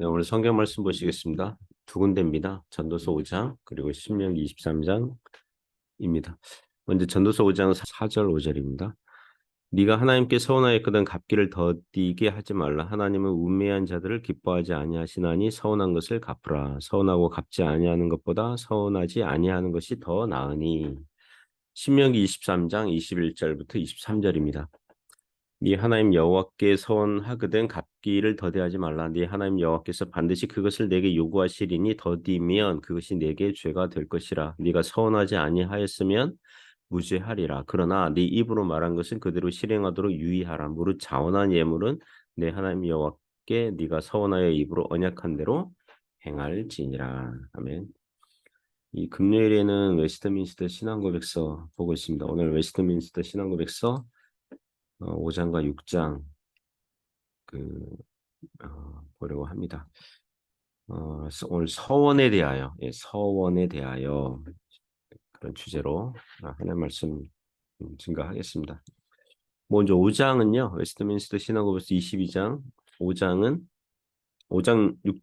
네, 오늘 성경 말씀 보시겠습니다. 두 군데입니다. 전도서 5장 그리고 신명기 23장입니다. 먼저 전도서 5장 4절 5절입니다. 네가 하나님께 서운하였거든 갚기를 더디게 하지 말라. 하나님은 우매한 자들을 기뻐하지 아니하시나니 서운한 것을 갚으라. 서운하고 갚지 아니하는 것보다 서운하지 아니하는 것이 더 나으니. 신명기 23장 21절부터 23절입니다. 네 하나님 여호와께 서원하거든 갚기를 더디하지 말라. 네 하나님 여호와께서 반드시 그것을 내게 요구하시리니 더디면 그것이 내게 죄가 될 것이라. 네가 서원하지 아니하였으면 무죄하리라. 그러나 네 입으로 말한 것은 그대로 실행하도록 유의하라. 무릇 자원한 예물은 내 하나님 여호와께 네가 서원하여 입으로 언약한 대로 행할지니라. 아멘. 이 금요일에는 웨스트민스터 신앙고백서 보고 있습니다. 오늘 웨스트민스터 신앙고백서 5장과 6장 보려고 합니다. 오늘 서원에 대하여, 서원에 대하여 그런 주제로 하나님 말씀 증거하겠습니다. 먼저 5장은요, 웨스트민스터 신앙고백서 22장, 5장은 5장 6,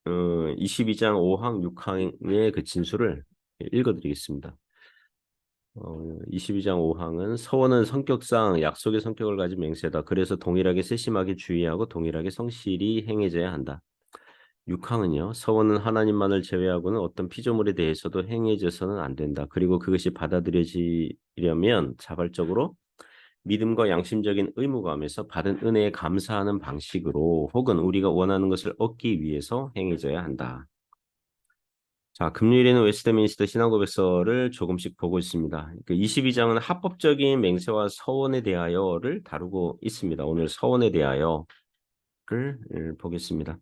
22장 5항, 6항의 그 진술을 읽어드리겠습니다. 22장 5항은 서원은 성격상 약속의 성격을 가진 맹세다. 그래서 동일하게 세심하게 주의하고 동일하게 성실히 행해져야 한다. 6항은요. 서원은 하나님만을 제외하고는 어떤 피조물에 대해서도 행해져서는 안 된다. 그리고 그것이 받아들여지려면 자발적으로 믿음과 양심적인 의무감에서 받은 은혜에 감사하는 방식으로 혹은 우리가 원하는 것을 얻기 위해서 행해져야 한다. 자, 금요일에는 웨스트민스터 신앙고백서를 조금씩 보고 있습니다. 22장은 합법적인 맹세와 서원에 대하여를 다루고 있습니다. 오늘 서원에 대하여를 보겠습니다.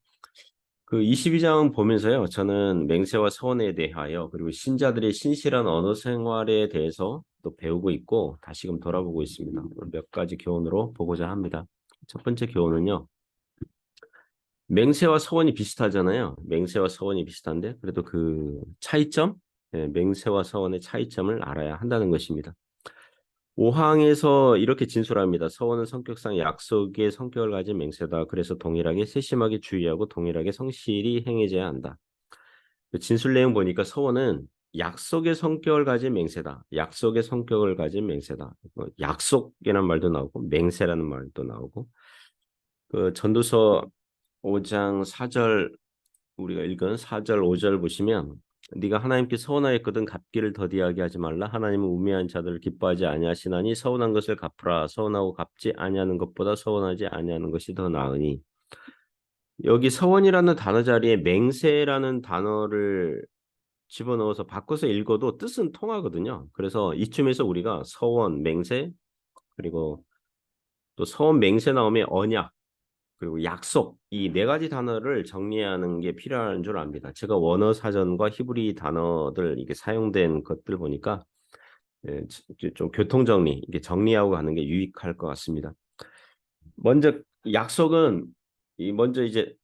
그 22장 보면서요, 저는 맹세와 서원에 대하여 그리고 신자들의 신실한 언어 생활에 대해서 또 배우고 있고 다시금 돌아보고 있습니다. 몇 가지 교훈으로 보고자 합니다. 첫 번째 교훈은요, 맹세와 서원이 비슷하잖아요. 맹세와 서원이 비슷한데 그래도 그 차이점, 맹세와 서원의 차이점을 알아야 한다는 것입니다. 5항에서 이렇게 진술합니다. 서원은 성격상 약속의 성격을 가진 맹세다. 그래서 동일하게 세심하게 주의하고 동일하게 성실히 행해져야 한다. 그 진술 내용 보니까 서원은 약속의 성격을 가진 맹세다. 약속의 성격을 가진 맹세다. 약속이라는 말도 나오고 맹세라는 말도 나오고 그 전도서 5장 4절 우리가 읽은 4절 5절 보시면 네가 하나님께 서원하였거든 갚기를 더디하게 하지 말라. 하나님은 우매한 자들을 기뻐하지 아니하시나니 서운한 것을 갚으라. 서운하고 갚지 아니하는 것보다 서운하지 아니하는 것이 더 나으니. 여기 서원이라는 단어 자리에 맹세라는 단어를 집어넣어서 바꿔서 읽어도 뜻은 통하거든요. 그래서 이쯤에서 우리가 서원, 맹세 그리고 또 서원, 맹세 나오면 언약 그리고 약속 이 네 가지 단어를 정리하는 게 필요한 줄 압니다. 제가 원어 사전과 히브리 단어들 이게 사용된 것들 보니까 좀 교통 정리 이게 정리하고 가는 게 유익할 것 같습니다. 먼저 약속은 먼저 이제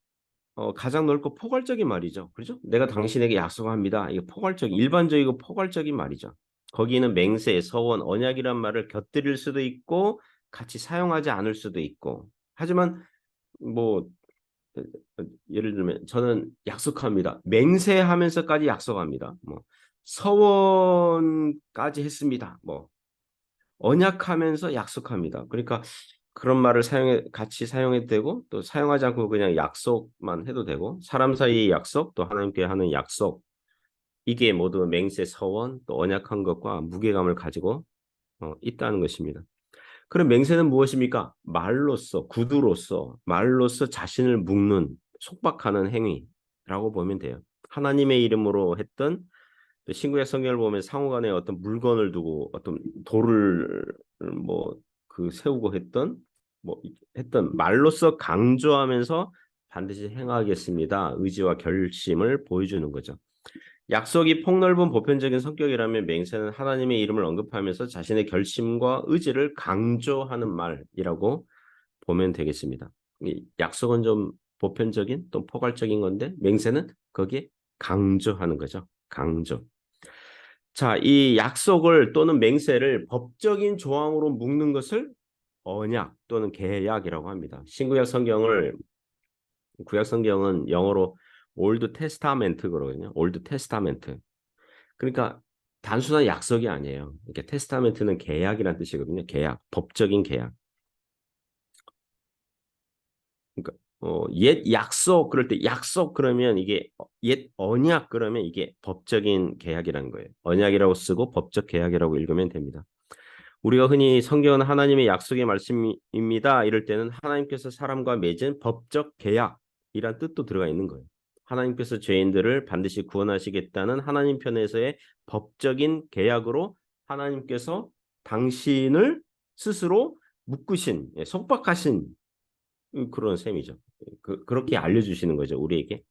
가장 넓고 포괄적인 말이죠. 그렇죠? 내가 당신에게 약속합니다. 이게 일반적이고 포괄적인 말이죠. 거기는 맹세, 서원, 언약이란 말을 곁들일 수도 있고 같이 사용하지 않을 수도 있고 하지만 뭐 예를 들면 저는 약속합니다. 맹세하면서까지 약속합니다. 뭐 서원까지 했습니다. 뭐 언약하면서 약속합니다. 그러니까 그런 말을 같이 사용해도 되고 또 사용하지 않고 그냥 약속만 해도 되고 사람 사이의 약속 또 하나님께 하는 약속 이게 모두 맹세, 서원 또 언약한 것과 무게감을 가지고 있다는 것입니다. 그럼 맹세는 무엇입니까? 말로써 자신을 묶는 속박하는 행위라고 보면 돼요. 하나님의 이름으로 했던 신구약 성경을 보면 상호간에 어떤 물건을 두고 어떤 돌을 뭐 그 세우고 했던 말로써 강조하면서 반드시 행하겠습니다. 의지와 결심을 보여주는 거죠. 약속이 폭넓은 보편적인 성격이라면 맹세는 하나님의 이름을 언급하면서 자신의 결심과 의지를 강조하는 말이라고 보면 되겠습니다. 이 약속은 좀 보편적인 또 포괄적인 건데 맹세는 거기에 강조하는 거죠. 강조. 자, 이 약속을 또는 맹세를 법적인 조항으로 묶는 것을 언약 또는 계약이라고 합니다. 신구약 성경을 구약 성경은 영어로 올드 테스타멘트 그러거든요. 올드 테스타멘트. 그러니까 단순한 약속이 아니에요. 이렇게 테스타멘트는 계약이란 뜻이거든요. 계약, 법적인 계약. 그러니까 옛 약속 그럴 때 약속 그러면 이게 옛 언약 그러면 이게 법적인 계약이라는 거예요. 언약이라고 쓰고 법적 계약이라고 읽으면 됩니다. 우리가 흔히 성경은 하나님의 약속의 말씀입니다. 이럴 때는 하나님께서 사람과 맺은 법적 계약이란 뜻도 들어가 있는 거예요. 하나님께서 죄인들을 반드시 구원하시겠다는 하나님 편에서의 법적인 계약으로 하나님께서 당신을 스스로 묶으신, 속박하신 그런 셈이죠. 그렇게 알려주시는 거죠, 우리에게.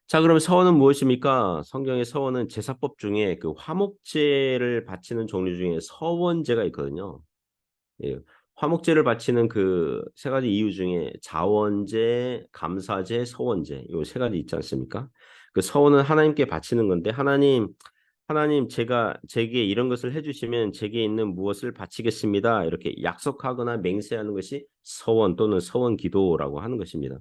자, 그럼 서원은 무엇입니까? 성경의 서원은 제사법 중에 그 화목제를 바치는 종류 중에 서원제가 있거든요. 예, 화목제를 바치는 그 세 가지 이유 중에 자원제, 감사제, 서원제 요 세 가지 있지 않습니까? 그 서원은 하나님께 바치는 건데 하나님 제가 제게 이런 것을 해주시면 제게 있는 무엇을 바치겠습니다. 이렇게 약속하거나 맹세하는 것이 서원 또는 서원 기도라고 하는 것입니다.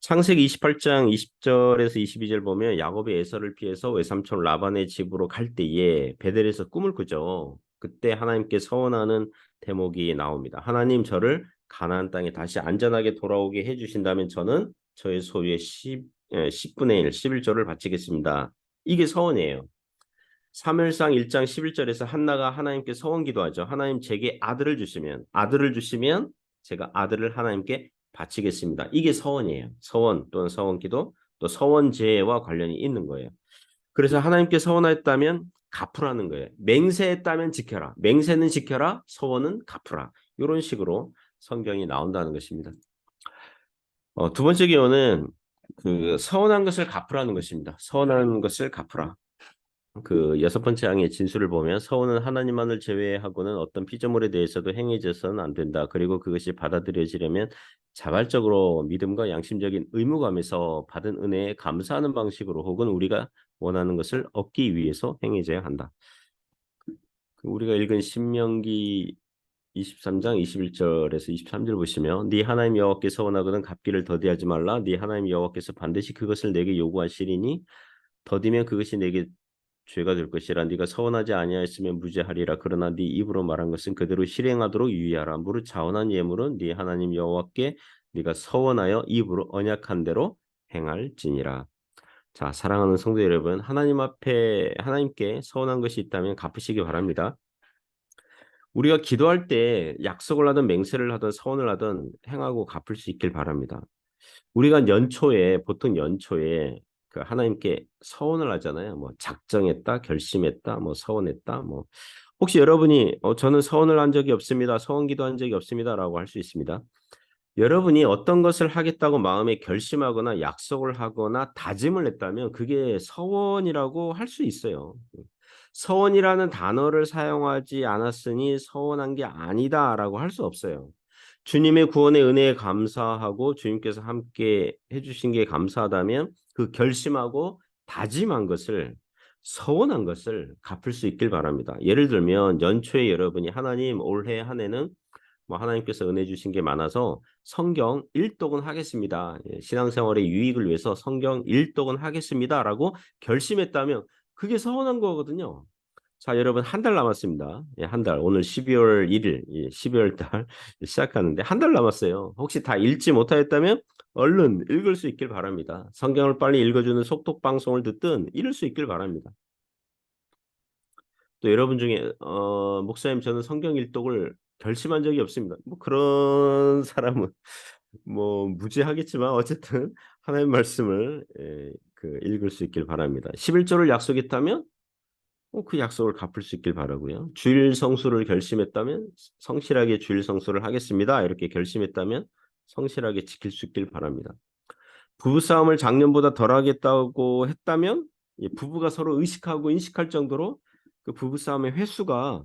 창세기 28장 20절에서 22절 보면 야곱이 에서를 피해서 외삼촌 라반의 집으로 갈 때에 베델에서 꿈을 꾸죠. 그때 하나님께 서원하는 대목이 나옵니다. 하나님 저를 가나안 땅에 다시 안전하게 돌아오게 해주신다면 저는 저의 소유의 10분의 1, 11조를 바치겠습니다. 이게 서원이에요. 사무엘상 1장 11절에서 한나가 하나님께 서원 기도하죠. 하나님 제게 아들을 주시면 제가 아들을 하나님께 바치겠습니다. 이게 서원이에요. 서원 또는 서원 기도 또 서원제와 관련이 있는 거예요. 그래서 하나님께 서원하였다면 갚으라는 거예요. 맹세했다면 지켜라. 맹세는 지켜라. 서원은 갚으라. 이런 식으로 성경이 나온다는 것입니다. 두 번째 기호는 그 서원한 것을 갚으라는 것입니다. 서원한 것을 갚으라. 그 여섯 번째 항의 진술을 보면 서원은 하나님만을 제외하고는 어떤 피조물에 대해서도 행해져서는 안 된다. 그리고 그것이 받아들여지려면 자발적으로 믿음과 양심적인 의무감에서 받은 은혜에 감사하는 방식으로 혹은 우리가 원하는 것을 얻기 위해서 행해져야 한다. 우리가 읽은 신명기 23장 21절에서 23절 보시면 네 하나님 여호와께 서원하거든 갚기를 더디하지 말라. 네 하나님 여호와께서 반드시 그것을 내게 요구하시리니 더디면 그것이 내게 죄가 될 것이라. 네가 서원하지 아니하였으면 무죄하리라. 그러나 네 입으로 말한 것은 그대로 실행하도록 유의하라. 무릇 자원한 예물은 네 하나님 여호와께 네가 서원하여 입으로 언약한 대로 행할지니라. 자, 사랑하는 성도 여러분, 하나님 앞에 하나님께 서원한 것이 있다면 갚으시기 바랍니다. 우리가 기도할 때 약속을 하든 맹세를 하든 서원을 하든 행하고 갚을 수 있길 바랍니다. 우리가 보통 연초에 그 하나님께 서원을 하잖아요. 뭐 작정했다, 결심했다, 뭐 서원했다, 뭐 혹시 여러분이 저는 서원을 한 적이 없습니다. 서원 기도한 적이 없습니다라고 할 수 있습니다. 여러분이 어떤 것을 하겠다고 마음에 결심하거나 약속을 하거나 다짐을 했다면 그게 서원이라고 할 수 있어요. 서원이라는 단어를 사용하지 않았으니 서원한 게 아니다라고 할 수 없어요. 주님의 구원의 은혜에 감사하고 주님께서 함께 해주신 게 감사하다면 그 결심하고 다짐한 것을 서원한 것을 갚을 수 있길 바랍니다. 예를 들면 연초에 여러분이 하나님 올해 한 해는 뭐 하나님께서 은혜 주신 게 많아서 성경 일독은 하겠습니다. 신앙생활의 유익을 위해서 성경 일독은 하겠습니다라고 결심했다면 그게 서원한 거거든요. 자, 여러분 한 달 남았습니다. 한 달. 오늘 12월 1일, 12월 달 시작하는데 한 달 남았어요. 혹시 다 읽지 못하였다면 얼른 읽을 수 있길 바랍니다. 성경을 빨리 읽어주는 속독 방송을 듣든 읽을 수 있길 바랍니다. 또 여러분 중에 목사님 저는 성경 일독을 결심한 적이 없습니다. 뭐 그런 사람은 뭐 무지하겠지만 어쨌든 하나님 말씀을 읽을 수 있길 바랍니다. 11조를 약속했다면 그 약속을 갚을 수 있길 바라고요. 주일 성수를 결심했다면 성실하게 주일 성수를 하겠습니다. 이렇게 결심했다면 성실하게 지킬 수 있길 바랍니다. 부부싸움을 작년보다 덜 하겠다고 했다면 부부가 서로 의식하고 인식할 정도로 그 부부싸움의 횟수가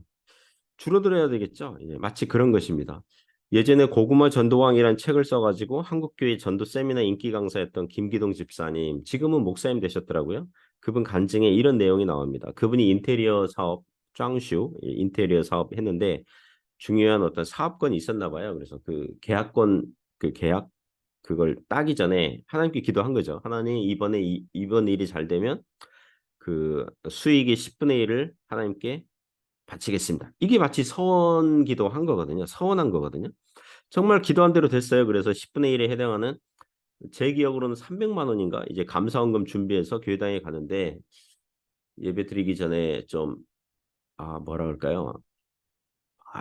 줄어들어야 되겠죠. 마치 그런 것입니다. 예전에 고구마 전도왕이라는 책을 써가지고 한국교회 전도 세미나 인기 강사였던 김기동 집사님, 지금은 목사님 되셨더라고요. 그분 간증에 이런 내용이 나옵니다. 그분이 인테리어 사업, 짱슈, 인테리어 사업 했는데 중요한 어떤 사업권이 있었나 봐요. 그래서 그 계약권, 그 계약 그걸 따기 전에 하나님께 기도한 거죠. 하나님 이번에 이번 일이 잘 되면 그 수익의 10분의 1을 하나님께 바치겠습니다. 이게 마치 서원 기도한 거거든요. 서원한 거거든요. 정말 기도한 대로 됐어요. 그래서 10분의 1에 해당하는 제 기억으로는 300만 원인가 이제 감사원금 준비해서 교회당에 가는데 예배 드리기 전에 좀 뭐라 그럴까요?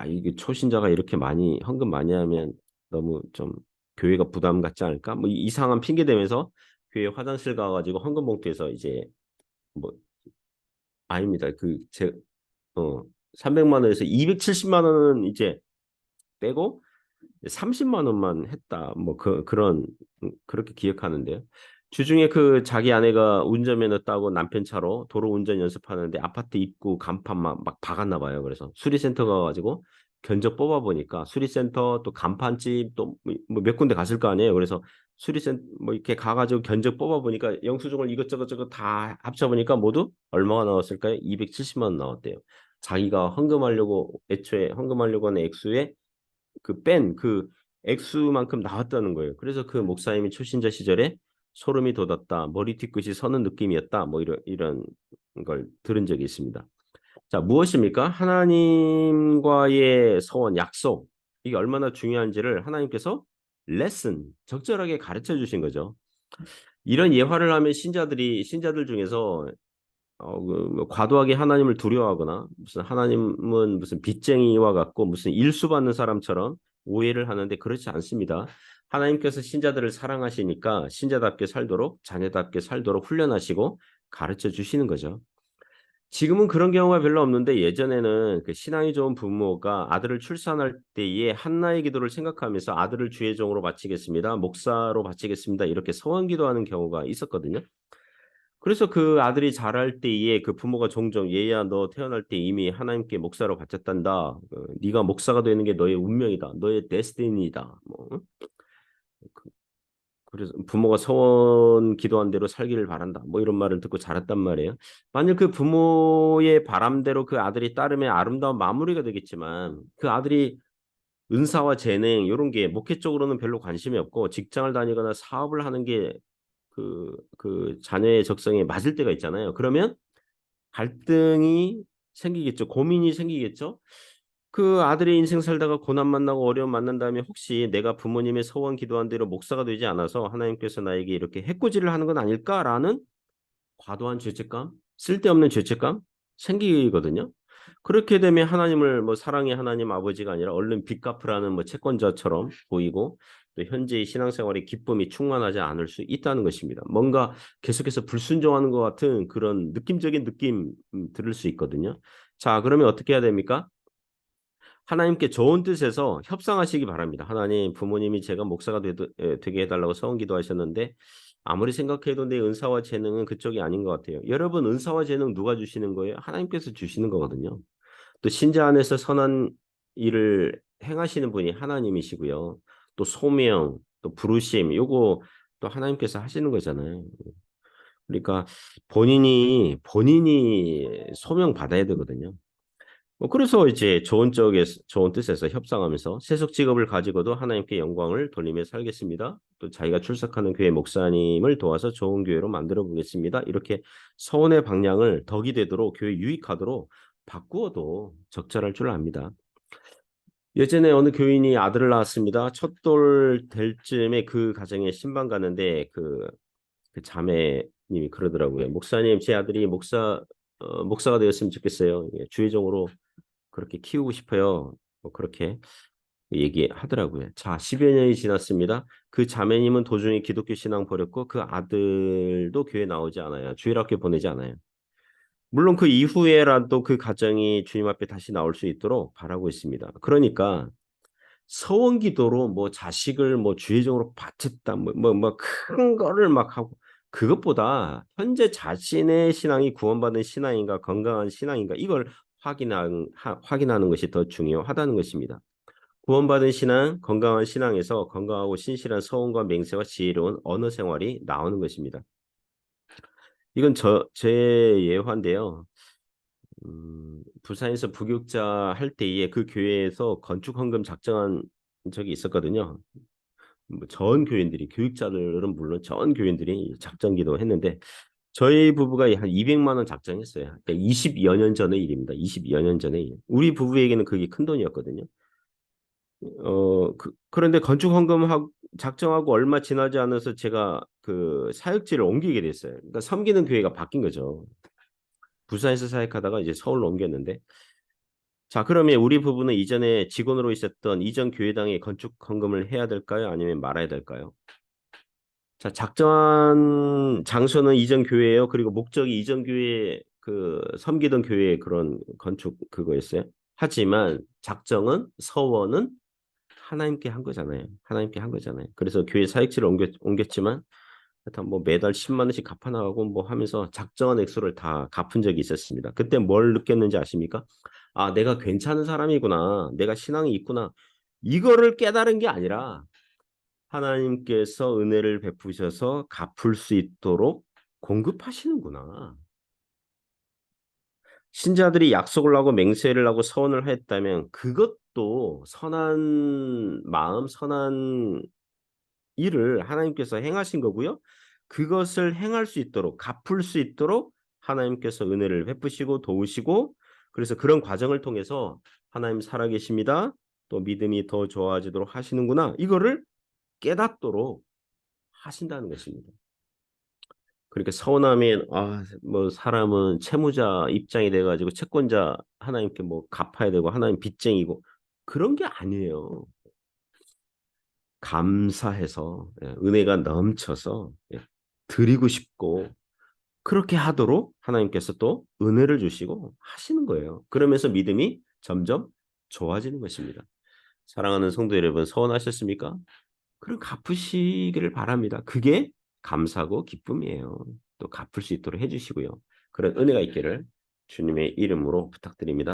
이게 초신자가 이렇게 많이 헌금 많이 하면 너무 좀 교회가 부담 갖지 않을까? 뭐 이상한 핑계 대면서 교회 화장실 가가지고 헌금 봉투에서 이제 뭐 아닙니다. 제 300만 원에서 270만 원은 이제 빼고 30만 원만 했다. 뭐 그런 그렇게 기억하는데요. 주중에 그 자기 아내가 운전면허 따고 남편 차로 도로 운전 연습하는데 아파트 입구 간판 막 박았나 봐요. 그래서 수리센터 가가지고 견적 뽑아 보니까 수리센터 또 간판집 또 뭐 몇 군데 갔을 거 아니에요. 그래서 수리센터 뭐 이렇게 가가지고 견적 뽑아 보니까 영수증을 이것저것 저것 다 합쳐 보니까 모두 얼마가 나왔을까요? 270만 원 나왔대요. 자기가 헌금하려고 애초에 헌금하려고 하는 액수에 그 액수만큼 나왔다는 거예요. 그래서 그 목사님이 초신자 시절에 소름이 돋았다. 머리 뒤끝이 서는 느낌이었다. 뭐 이런 걸 들은 적이 있습니다. 자, 무엇입니까? 하나님과의 서원, 약속. 이게 얼마나 중요한지를 하나님께서 레슨, 적절하게 가르쳐 주신 거죠. 이런 예화를 하면 신자들 중에서 뭐 과도하게 하나님을 두려워하거나 무슨 하나님은 무슨 빚쟁이와 같고 무슨 일수 받는 사람처럼 오해를 하는데 그렇지 않습니다. 하나님께서 신자들을 사랑하시니까 신자답게 살도록 자녀답게 살도록 훈련하시고 가르쳐 주시는 거죠. 지금은 그런 경우가 별로 없는데 예전에는 그 신앙이 좋은 부모가 아들을 출산할 때에 한나의 기도를 생각하면서 아들을 주의 종으로 바치겠습니다. 목사로 바치겠습니다. 이렇게 서원 기도하는 경우가 있었거든요. 그래서 그 아들이 자랄 때에 그 부모가 종종 얘야 너 태어날 때 이미 하나님께 목사로 바쳤단다. 네가 목사가 되는 게 너의 운명이다. 너의 데스티니다. 뭐 그래서 부모가 서원 기도한 대로 살기를 바란다. 뭐 이런 말을 듣고 자랐단 말이에요. 만약 그 부모의 바람대로 그 아들이 따르면 아름다운 마무리가 되겠지만 그 아들이 은사와 재능 이런 게 목회 쪽으로는 별로 관심이 없고 직장을 다니거나 사업을 하는 게 그 자녀의 적성에 맞을 때가 있잖아요. 그러면 갈등이 생기겠죠. 고민이 생기겠죠. 그 아들의 인생 살다가 고난 만나고 어려움 만난 다음에 혹시 내가 부모님의 서원 기도한 대로 목사가 되지 않아서 하나님께서 나에게 이렇게 해코지를 하는 건 아닐까라는 과도한 죄책감, 쓸데없는 죄책감 생기거든요. 그렇게 되면 하나님을 뭐 사랑의 하나님 아버지가 아니라 얼른 빚 갚으라는 뭐 채권자처럼 보이고 또 현재의 신앙생활의 기쁨이 충만하지 않을 수 있다는 것입니다. 뭔가 계속해서 불순종하는 것 같은 그런 느낌적인 느낌 들을 수 있거든요. 자, 그러면 어떻게 해야 됩니까? 하나님께 좋은 뜻에서 협상하시기 바랍니다. 하나님, 부모님이 제가 목사가 되게 해달라고 서원 기도하셨는데 아무리 생각해도 내 은사와 재능은 그쪽이 아닌 것 같아요. 여러분, 은사와 재능 누가 주시는 거예요? 하나님께서 주시는 거거든요. 또 신자 안에서 선한 일을 행하시는 분이 하나님이시고요. 또 소명, 또 부르심, 요거 또 하나님께서 하시는 거잖아요. 그러니까 본인이 소명 받아야 되거든요. 그래서 이제 좋은 뜻에서 협상하면서 세속 직업을 가지고도 하나님께 영광을 돌리며 살겠습니다. 또 자기가 출석하는 교회 목사님을 도와서 좋은 교회로 만들어 보겠습니다. 이렇게 서원의 방향을 덕이 되도록 교회 유익하도록 바꾸어도 적절할 줄 압니다. 예전에 어느 교인이 아들을 낳았습니다. 첫 돌 될 쯤에 그 가정에 신방 가는데 그 자매님이 그러더라고요. 목사님, 제 아들이 목사가 되었으면 좋겠어요. 예, 주의종으로 그렇게 키우고 싶어요. 뭐 그렇게 얘기하더라고요. 자, 10여 년이 지났습니다. 그 자매님은 도중에 기독교 신앙 버렸고 그 아들도 교회 나오지 않아요. 주일학교 보내지 않아요. 물론 그 이후에라도 그 가정이 주님 앞에 다시 나올 수 있도록 바라고 있습니다. 그러니까 서원 기도로 뭐 자식을 뭐 주의적으로 바쳤다 뭐 큰 거를 막 하고 그것보다 현재 자신의 신앙이 구원받은 신앙인가 건강한 신앙인가 이걸 확인하는 것이 더 중요하다는 것입니다. 구원받은 신앙, 건강한 신앙에서 건강하고 신실한 서원과 맹세와 지혜로운 언어 생활이 나오는 것입니다. 이건 제 예화인데요. 부산에서 부교육자 할 때에 그 교회에서 건축 헌금 작정한 적이 있었거든요. 뭐전 교인들이 교육자들은 물론 전 교인들이 작정기도 했는데 저희 부부가 한 200만 원 작정했어요. 그러니까 20여 년 전의 일입니다. 20여 년 전의 일. 우리 부부에게는 그게 큰 돈이었거든요. 그런데 건축 헌금하고 작정하고 얼마 지나지 않아서 제가 그 사역지를 옮기게 됐어요. 그러니까 섬기는 교회가 바뀐 거죠. 부산에서 사역하다가 이제 서울로 옮겼는데 자, 그러면 우리 부부는 이전에 직원으로 있었던 이전 교회당에 건축 헌금을 해야 될까요? 아니면 말아야 될까요? 자, 작정한 장소는 이전 교회예요. 그리고 목적이 이전 교회 그 섬기던 교회의 그런 건축 그거였어요. 하지만 작정은 서원은 하나님께 한 거잖아요. 하나님께 한 거잖아요. 그래서 교회 사역지를 옮겼지만 하여튼 뭐 매달 10만 원씩 갚아 나가고 뭐 하면서 작정한 액수를 다 갚은 적이 있었습니다. 그때 뭘 느꼈는지 아십니까? 아, 내가 괜찮은 사람이구나. 내가 신앙이 있구나. 이거를 깨달은 게 아니라 하나님께서 은혜를 베푸셔서 갚을 수 있도록 공급하시는구나. 신자들이 약속을 하고 맹세를 하고 서원을 했다면 그것도 선한 마음, 선한 일을 하나님께서 행하신 거고요. 그것을 행할 수 있도록 갚을 수 있도록 하나님께서 은혜를 베푸시고 도우시고 그래서 그런 과정을 통해서 하나님 살아계십니다. 또 믿음이 더 좋아지도록 하시는구나. 이거를 깨닫도록 하신다는 것입니다. 그렇게 서운하면 뭐 사람은 채무자 입장이 돼가지고 채권자 하나님께 뭐 갚아야 되고 하나님 빚쟁이고 그런 게 아니에요. 감사해서 은혜가 넘쳐서 드리고 싶고 그렇게 하도록 하나님께서 또 은혜를 주시고 하시는 거예요. 그러면서 믿음이 점점 좋아지는 것입니다. 사랑하는 성도 여러분, 서운하셨습니까? 그럼 갚으시기를 바랍니다. 그게 감사고 기쁨이에요. 또 갚을 수 있도록 해주시고요. 그런 은혜가 있기를 주님의 이름으로 부탁드립니다.